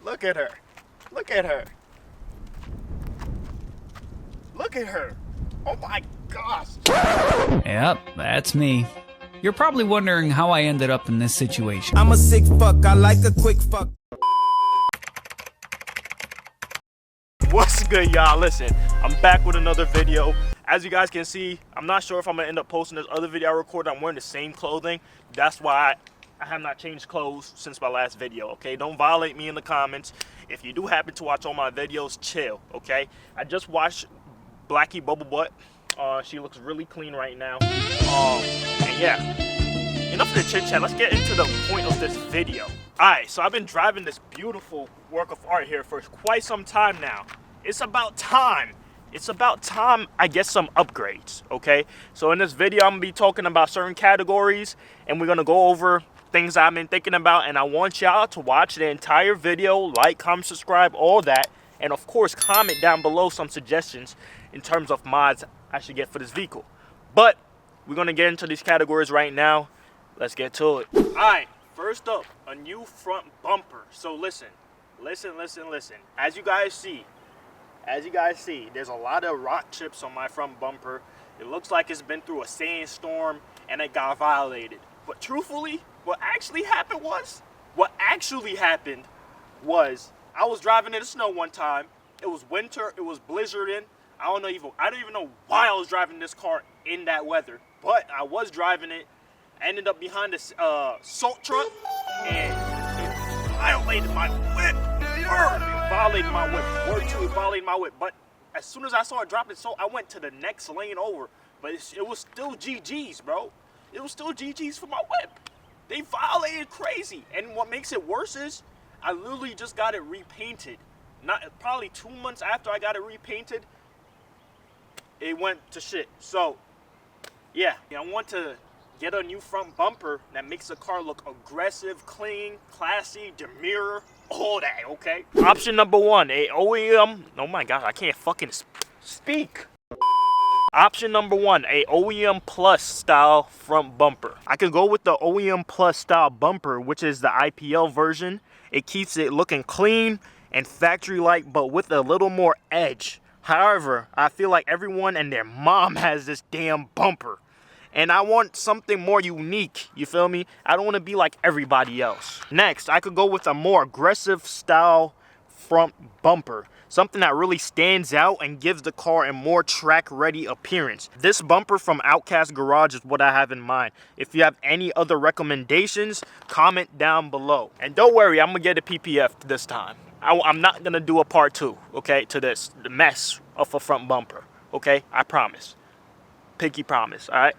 Look at her. Look at her. Look at her. Oh my gosh. Yep, that's me. You're probably wondering how I ended up in this situation. I'm a sick fuck, I like a quick fuck. What's good, y'all? Listen, I'm back with another video. As you guys can see, I'm not sure if I'm gonna end up posting this other video I recorded. I'm wearing the same clothing. That's why I have not changed clothes since my last video, okay? Don't violate me in the comments. If you do happen to watch all my videos, chill, okay? I just watched Blackie Bubble Butt. She looks really clean right now. And yeah, enough of the chit chat. Let's get into the point of this video. Alright, so I've been driving this beautiful work of art here for quite some time now. It's about time. It's about time I get some upgrades, okay? So in this video, I'm gonna be talking about certain categories, and we're gonna go over things I've been thinking about, and I want y'all to watch the entire video, like, comment, subscribe, all that, and of course, comment down below some suggestions in terms of mods I should get for this vehicle. But we're gonna get into these categories right now. Let's get to it. All right, first up, a new front bumper. So listen. As you guys see, there's a lot of rock chips on my front bumper. It looks like it's been through a sandstorm and it got violated. But truthfully, what actually happened was I was driving in the snow one time. It was winter, it was blizzarding. I don't even know why I was driving this car in that weather, but I was driving it. I ended up behind this salt truck, and it violated my whip. It violated my whip. Word 2, it violated my whip. But as soon as I saw it dropping salt, I went to the next lane over. But it was still GG's, bro. It was still GG's for my whip. They violated crazy. And what makes it worse is I literally just got it repainted. Probably 2 months after I got it repainted, it went to shit. So, yeah, I want to get a new front bumper that makes the car look aggressive, clean, classy, demure, all that, okay? Option number 1, a OEM, oh my god, I can't fucking speak. Option number 1, a OEM Plus style front bumper. I could go with the OEM Plus style bumper, which is the IPL version. It keeps it looking clean and factory-like, but with a little more edge. However, I feel like everyone and their mom has this damn bumper. And I want something more unique, you feel me? I don't want to be like everybody else. Next, I could go with a more aggressive style front bumper. Something that really stands out and gives the car a more track-ready appearance. This bumper from Outcast Garage is what I have in mind. If you have any other recommendations, comment down below. And don't worry, I'm going to get a PPF this time. I'm not going to do a part 2, okay, to this. The mess of a front bumper, okay? I promise. Pinky promise, all right?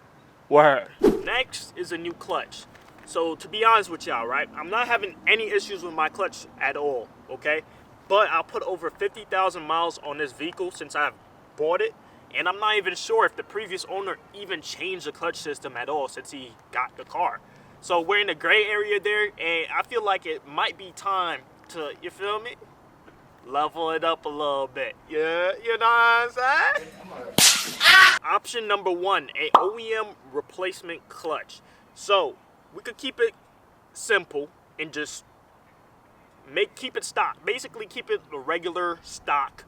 Word. Next is a new clutch. So to be honest with y'all, right, I'm not having any issues with my clutch at all, okay? But I put over 50,000 miles on this vehicle since I've bought it, and I'm not even sure if the previous owner even changed the clutch system at all since he got the car. So we're in the gray area there, and I feel like it might be time to, you feel me, level it up a little bit. Yeah, you know what I'm saying? Option number 1, a OEM replacement clutch. So we could keep it simple and just keep it stock. Basically keep it a regular stock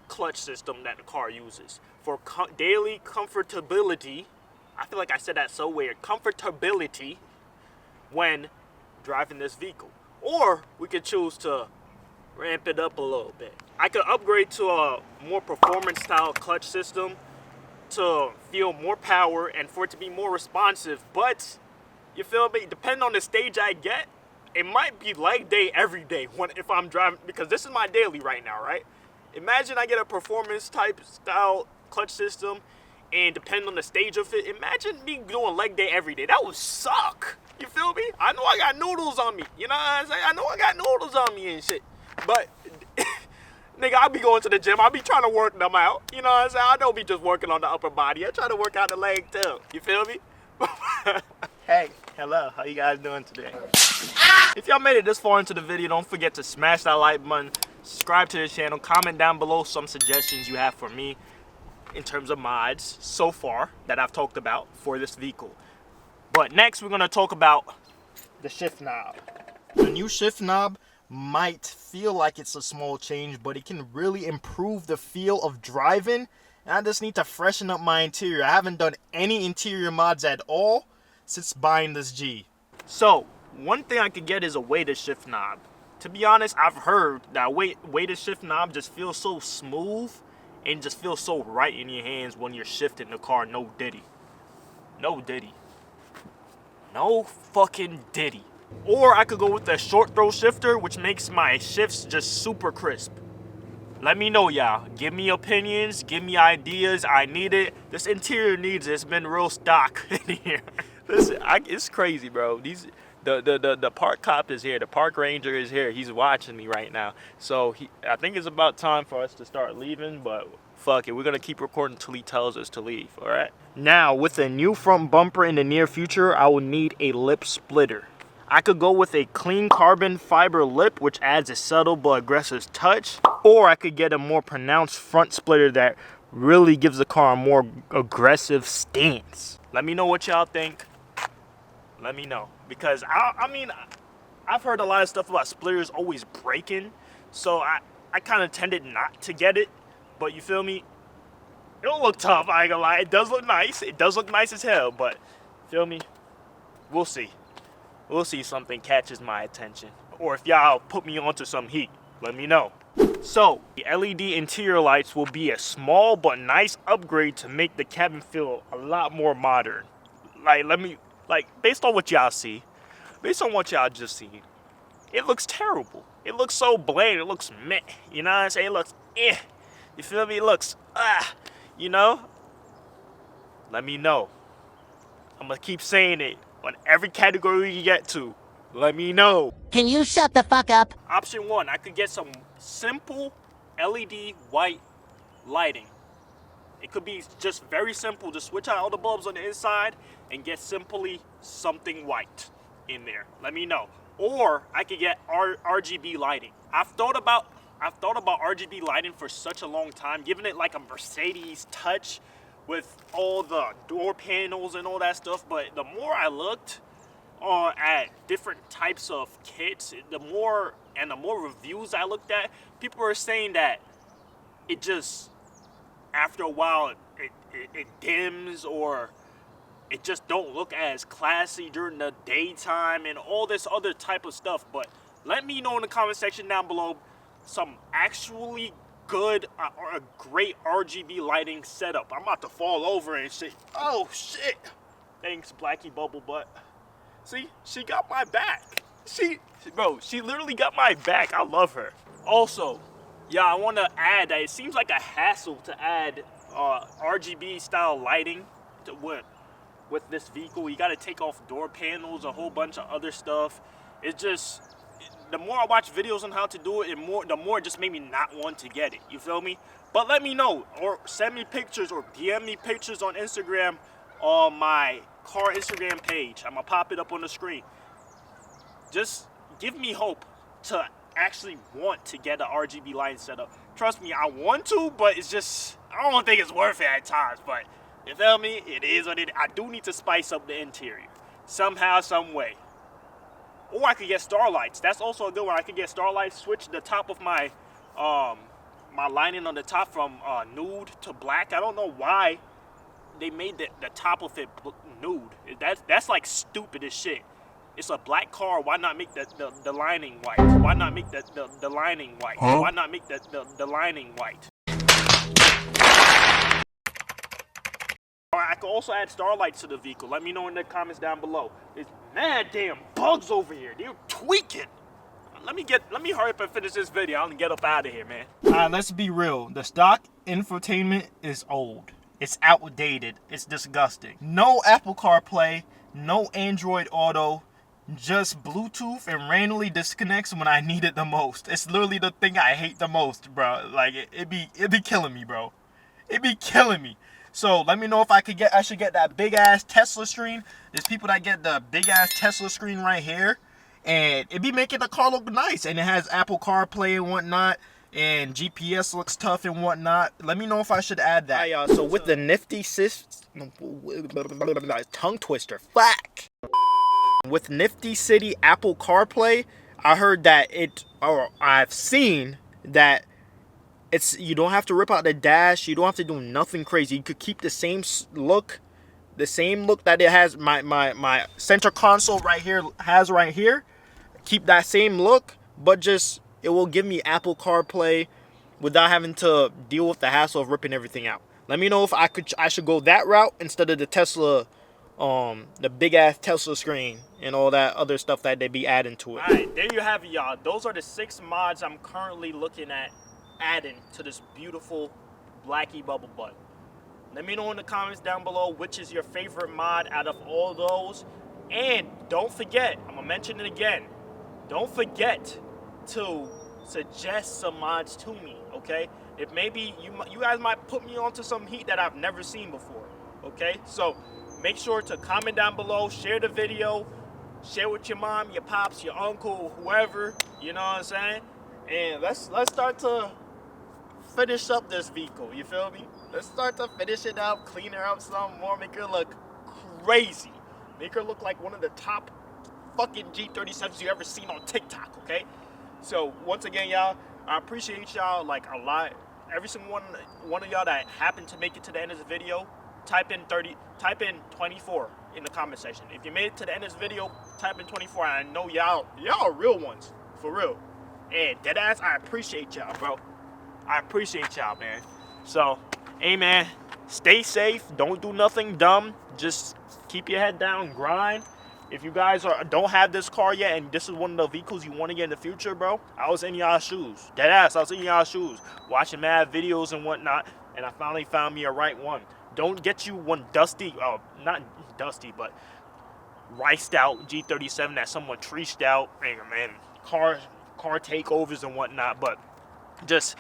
clutch system that the car uses. For daily comfortability, I feel like I said that so weird, comfortability when driving this vehicle. Or we could choose to ramp it up a little bit. I could upgrade to a more performance style clutch system to feel more power and for it to be more responsive, but you feel me, depending on the stage I get, it might be leg day every day if I'm driving, because this is my daily right now, right? Imagine I get a performance type style clutch system, and depending on the stage of it, imagine me doing leg day every day. That would suck. You feel me? I know I got noodles on me. You know what I'm saying? I know I got noodles on me and shit. But, nigga, I'll be going to the gym. I'll be trying to work them out. You know what I'm saying? I don't be just working on the upper body. I try to work out the leg too. You feel me? Hey, hello. How you guys doing today? If y'all made it this far into the video, don't forget to smash that like button, subscribe to the channel, comment down below some suggestions you have for me in terms of mods so far that I've talked about for this vehicle. But next we're going to talk about the shift knob. The new shift knob might feel like it's a small change, but it can really improve the feel of driving. And I just need to freshen up my interior. I haven't done any interior mods at all since buying this G. So, one thing I could get is a weighted shift knob. To be honest, I've heard that weighted shift knob just feels so smooth and just feels so right in your hands when you're shifting the car. No diddy. No diddy. No fucking diddy. Or I could go with the short throw shifter, which makes my shifts just super crisp. Let me know, y'all. Give me opinions, give me ideas. I need it. This interior needs it. It's been real stock in here. Listen, it's crazy, bro. The park cop is here. The park ranger is here. He's watching me right now. So I think it's about time for us to start leaving, but fuck it. We're going to keep recording until he tells us to leave, all right? Now, with a new front bumper in the near future, I will need a lip splitter. I could go with a clean carbon fiber lip, which adds a subtle but aggressive touch. Or I could get a more pronounced front splitter that really gives the car a more aggressive stance. Let me know what y'all think. Let me know. Because, I mean, I've heard a lot of stuff about splitters always breaking. So I kind of tended not to get it. But you feel me? It don't look tough, I ain't gonna lie. It does look nice. It does look nice as hell. But, feel me? We'll see. We'll see if something catches my attention. Or if y'all put me onto some heat, let me know. So, the LED interior lights will be a small but nice upgrade to make the cabin feel a lot more modern. Based on what y'all see, based on what y'all just seen, it looks terrible. It looks so bland, it looks meh. You know what I'm saying? It looks eh. You feel me? It looks you know? Let me know. I'm gonna keep saying it. On every category you get to, let me know. Can you shut the fuck up? Option 1, I could get some simple LED white lighting. It could be just very simple. Just switch out all the bulbs on the inside and get simply something white in there. Let me know. Or I could get RGB lighting. I've thought about RGB lighting for such a long time, giving it like a Mercedes touch with all the door panels and all that stuff. But the more I looked at different types of kits, the more reviews I looked at, people were saying that it just, after a while, it dims, or it just don't look as classy during the daytime and all this other type of stuff. But let me know in the comment section down below some actually good or a great RGB lighting setup. I'm about to fall over and shit. Oh shit. Thanks, Blackie Bubble Butt. See, she got my back. She literally got my back. I love her. Also, yeah, I want to add that it seems like a hassle to add RGB style lighting with this vehicle. You got to take off door panels, a whole bunch of other stuff. It's just, the more I watch videos on how to do it, the more it just made me not want to get it. You feel me? But let me know, or send me pictures, or DM me pictures on Instagram on my car Instagram page. I'm gonna pop it up on the screen. Just give me hope to actually want to get an RGB lighting setup. Trust me, I want to, but it's just, I don't think it's worth it at times. But you feel me? It is what it is. I do need to spice up the interior somehow, some way. Or I could get starlights. That's also a good one. I could get starlights, switch the top of my my lining on the top from nude to black. I don't know why they made the top of it nude. That's like stupid as shit. It's a black car. Why not make the lining white? Why not make the lining white? Huh? Why not make the lining white? I could also add starlights to the vehicle. Let me know in the comments down below. There's mad damn bugs over here. They're tweaking. Let me hurry up and finish this video. I'm gonna get up out of here, man. Alright, let's be real. The stock infotainment is old. It's outdated. It's disgusting. No Apple CarPlay, no Android Auto, just Bluetooth, and randomly disconnects when I need it the most. It's literally the thing I hate the most, bro. Like it be killing me, bro. It be killing me. So let me know if I should get that big ass Tesla screen. There's people that get the big ass Tesla screen right here, and it be making the car look nice, and it has Apple CarPlay and whatnot, and GPS looks tough and whatnot. Let me know if I should add that. Hi, so with the nifty tongue twister, fuck. With Nifty City Apple CarPlay, I heard that I've seen that you don't have to rip out the dash. You don't have to do nothing crazy. You could keep the same look that it has. My center console right here has right here. Keep that same look, but just it will give me Apple CarPlay without having to deal with the hassle of ripping everything out. Let me know if I should go that route instead of the Tesla, the big ass Tesla screen and all that other stuff that they be adding to it. All right, there you have it, y'all. Those are the 6 mods I'm currently looking at adding to this beautiful Blackie bubble butt. Let me know in the comments down below which is your favorite mod out of all those. And don't forget, I'm gonna mention it again. Don't forget to suggest some mods to me, okay? If maybe you guys might put me onto some heat that I've never seen before, okay? So make sure to comment down below, share the video, share with your mom, your pops, your uncle, whoever, you know what I'm saying? And let's start to finish up this vehicle, you feel me? Let's start to finish it up, clean her up some more, make her look crazy. Make her look like one of the top fucking G37s you ever seen on TikTok, okay? So once again, y'all, I appreciate y'all like a lot. Every single one of y'all that happened to make it to the end of the video, type in 24 in the comment section. If you made it to the end of this video, type in 24. I know y'all are real ones, for real. And deadass, I appreciate y'all, bro. I appreciate y'all, man. So, hey, man, stay safe. Don't do nothing dumb. Just keep your head down, grind. If you guys don't have this car yet and this is one of the vehicles you want to get in the future, bro, I was in y'all's shoes. Deadass, I was in y'all's shoes. Watching mad videos and whatnot, and I finally found me a right one. Don't get you one dusty, not dusty, but riced out G37 that someone treached out, and man, car takeovers and whatnot, but just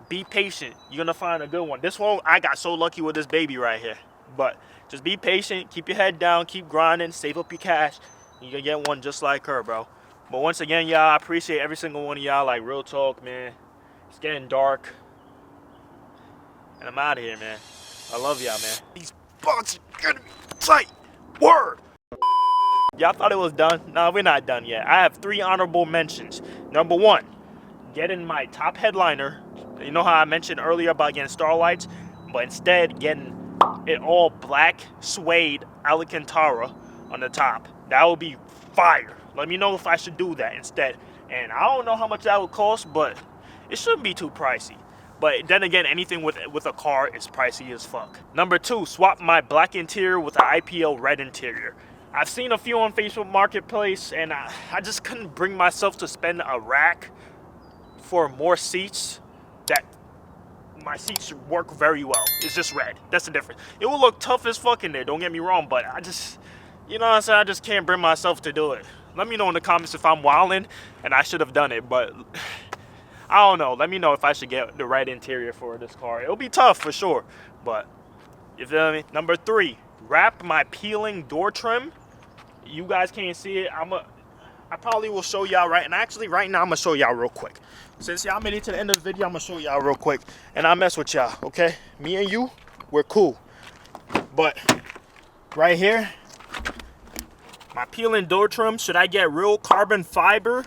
be patient. You're going to find a good one. This one, I got so lucky with this baby right here, but just be patient, keep your head down, keep grinding, save up your cash. You can get one just like her, bro. But once again, y'all, I appreciate every single one of y'all. Like, real talk, man. It's getting dark. And I'm out of here, man. I love y'all, man. These bugs are gonna be tight. Word. Y'all thought it was done? No, we're not done yet. I have 3 honorable mentions. Number 1, getting my top headliner. You know how I mentioned earlier about getting Starlights? But instead, getting it all black suede Alcantara on the top. That would be fire. Let me know if I should do that instead. And I don't know how much that would cost, but it shouldn't be too pricey. But then again, anything with a car is pricey as fuck. Number 2, swap my black interior with an IPL red interior. I've seen a few on Facebook Marketplace, and I just couldn't bring myself to spend a rack for more seats. That my seats work very well. It's just red. That's the difference. It will look tough as fuck in there, don't get me wrong, but I just, you know what I'm saying, I just can't bring myself to do it. Let me know in the comments if I'm wilding and I should have done it, but I don't know. Let me know if I should get the right interior for this car. It'll be tough for sure, but you feel me? Number 3, wrap my peeling door trim. You guys can't see it. I probably will show y'all right now. Actually, right now, I'm going to show y'all real quick. Since y'all made it to the end of the video, I'm going to show y'all real quick. And I mess with y'all, okay? Me and you, we're cool. But right here, my peeling door trim, should I get real carbon fiber?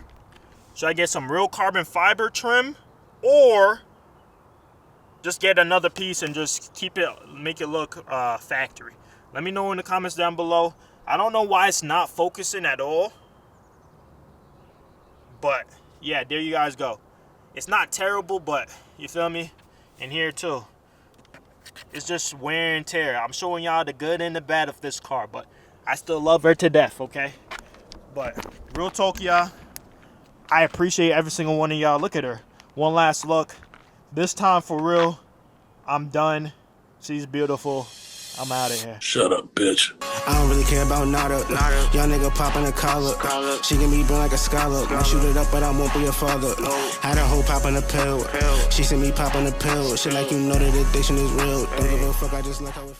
Should I get some real carbon fiber trim? Or just get another piece and just keep it, make it look factory? Let me know in the comments down below. I don't know why it's not focusing at all. But yeah, there you guys go. It's not terrible, but you feel me? And here too, it's just wear and tear. I'm showing y'all the good and the bad of this car, but I still love her to death, okay? But real talk, y'all, I appreciate every single one of y'all. Look at her. One last look. This time for real, I'm done. She's beautiful. I'm out of here. Shut up, bitch. I don't really care about nada. Young nigga popping a collar. She can be burn like a scholar. I shoot it up, but I won't be a father. Had a hoe popping a pill. She see me popping a pill. Shit like you know that addiction is real. Don't give a fuck, I just like how it